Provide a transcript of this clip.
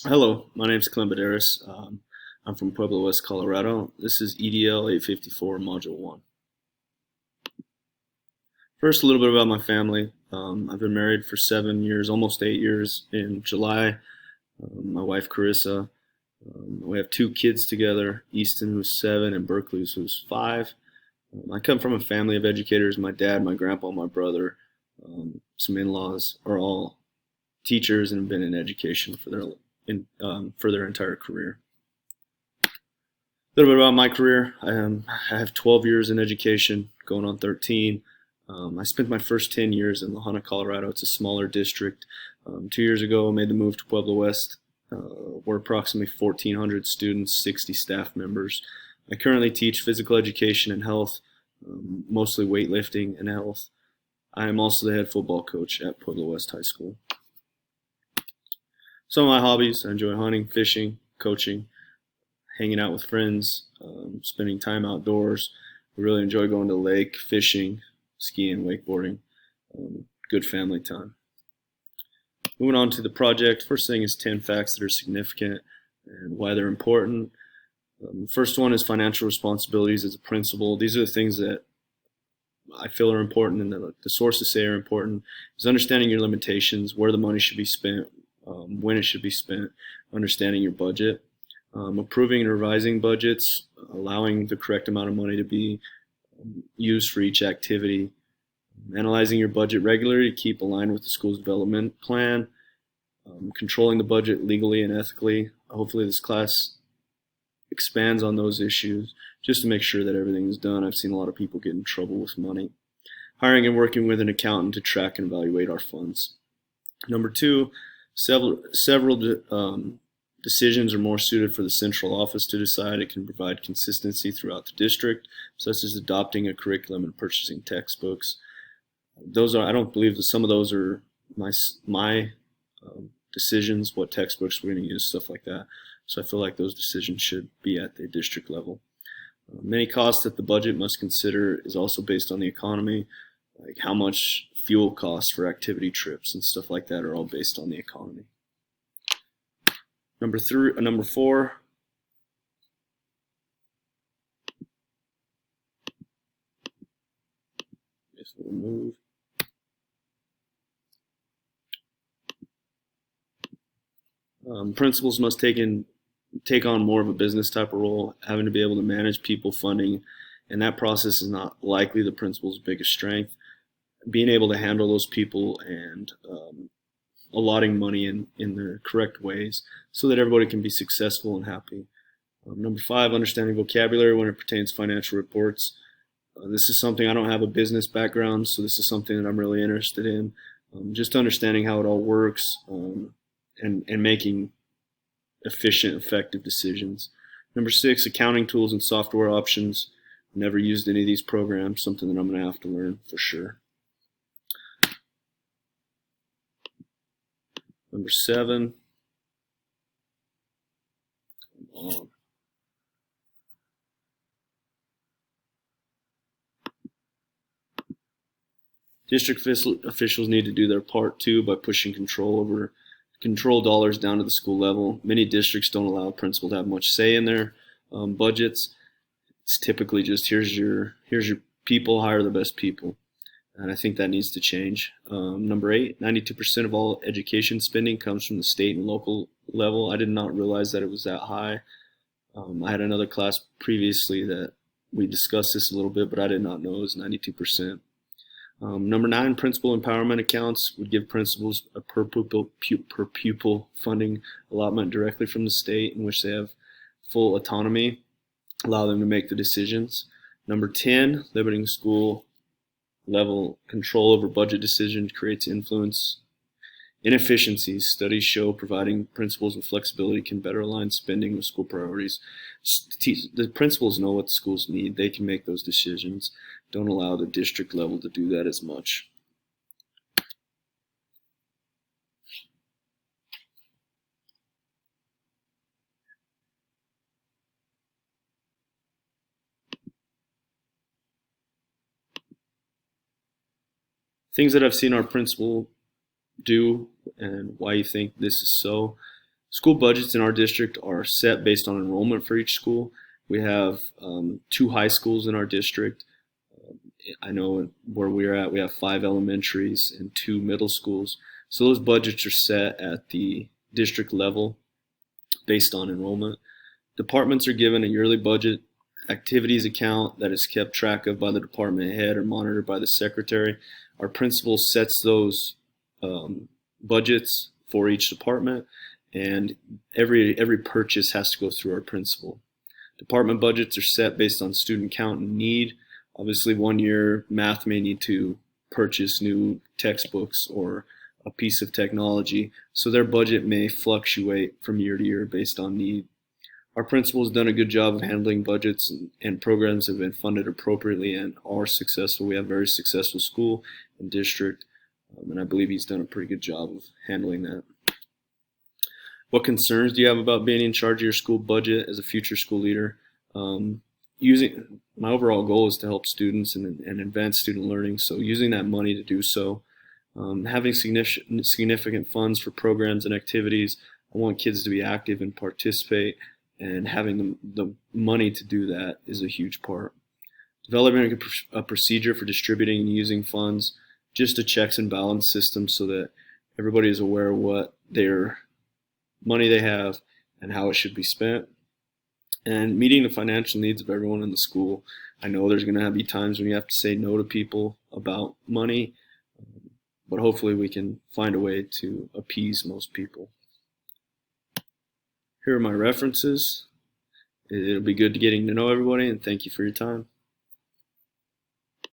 Hello, my name is Clembaderis. I'm from Pueblo West, Colorado. This is EDL 854 Module 1. First, a little bit about my family. I've been married for 7 years, almost 8 years in July. My wife, Carissa. We have two kids together, Easton, who's 7, and Berkeley, who's 5. I come from a family of educators. My dad, my grandpa, my brother, some in-laws are all teachers and have been in education for their entire career. A little bit about my career. I have 12 years in education, going on 13. I spent my first 10 years in La Junta, Colorado. It's a smaller district. 2 years ago, I made the move to Pueblo West. We're approximately 1,400 students, 60 staff members. I currently teach physical education and health, mostly weightlifting and health. I am also the head football coach at Pueblo West High School. Some of my hobbies: I enjoy hunting, fishing, coaching, hanging out with friends, spending time outdoors. We really enjoy going to the lake, fishing, skiing, wakeboarding. Good family time. Moving on to the project. First thing is 10 facts that are significant and why they're important. First one is financial responsibilities as a principal. These are the things that I feel are important and that the sources say are important. Is understanding your limitations, where the money should be spent, when it should be spent, understanding your budget, approving and revising budgets, allowing the correct amount of money to be used for each activity, analyzing your budget regularly to keep aligned with the school's development plan, controlling the budget legally and ethically. Hopefully this class expands on those issues just to make sure that everything is done. I've seen a lot of people get in trouble with money. Hiring and working with an accountant to track and evaluate our funds. Number two, several decisions are more suited for the central office to decide. It can provide consistency throughout the district, such as adopting a curriculum and purchasing textbooks. I don't believe that some of those are my decisions, what textbooks we're going to use, stuff like that. So I feel like those decisions should be at the district level. Many costs that the budget must consider is also based on the economy, like how much fuel costs for activity trips and stuff like that are all based on the economy. Number four. If we'll move. Principals must take on more of a business type of role, having to be able to manage people, funding, and that process is not likely the principal's biggest strength. Being able to handle those people and allotting money in the correct ways so that everybody can be successful and happy. Number five, understanding vocabulary when it pertains to financial reports. This is something, I don't have a business background, so this is something that I'm really interested in. Just understanding how it all works and making efficient, effective decisions. Number six, accounting tools and software options. Never used any of these programs, something that I'm going to have to learn for sure. Number seven. Come on. District officials need to do their part too by pushing control dollars down to the school level. Many districts don't allow a principal to have much say in their budgets. It's typically just here's your people, hire the best people, and I think that needs to change. Number eight, 92% of all education spending comes from the state and local level. I did not realize that it was that high. I had another class previously that we discussed this a little bit, but I did not know it was 92%. Number nine, principal empowerment accounts would give principals a per pupil funding allotment directly from the state in which they have full autonomy, allow them to make the decisions. Number 10, limiting school level control over budget decisions creates influence. Inefficiencies. Studies show providing principals with flexibility can better align spending with school priorities. The principals know what the schools need. They can make those decisions. Don't allow the district level to do that as much. Things that I've seen our principal do and why you think this is so. School budgets in our district are set based on enrollment for each school. We have 2 high schools in our district. I know where we're at, we have 5 elementaries and 2 middle schools. So those budgets are set at the district level based on enrollment. Departments are given a yearly budget activities account that is kept track of by the department head or monitored by the secretary. Our principal sets those budgets for each department, and every purchase has to go through our principal. Department budgets are set based on student count and need. Obviously, one year math may need to purchase new textbooks or a piece of technology, so their budget may fluctuate from year to year based on need. Our principal has done a good job of handling budgets, and programs have been funded appropriately and are successful. We have a very successful school and district, and I believe he's done a pretty good job of handling that. What concerns do you have about being in charge of your school budget as a future school leader? My overall goal is to help students and advance student learning, so using that money to do so. Having significant funds for programs and activities. I want kids to be active and participate, and having the money to do that is a huge part. Developing a procedure for distributing and using funds, just a checks and balance system so that everybody is aware of what their money they have and how it should be spent. And meeting the financial needs of everyone in the school. I know there's going to be times when you have to say no to people about money, but hopefully we can find a way to appease most people. Here are my references. It'll be good getting to know everybody, and thank you for your time.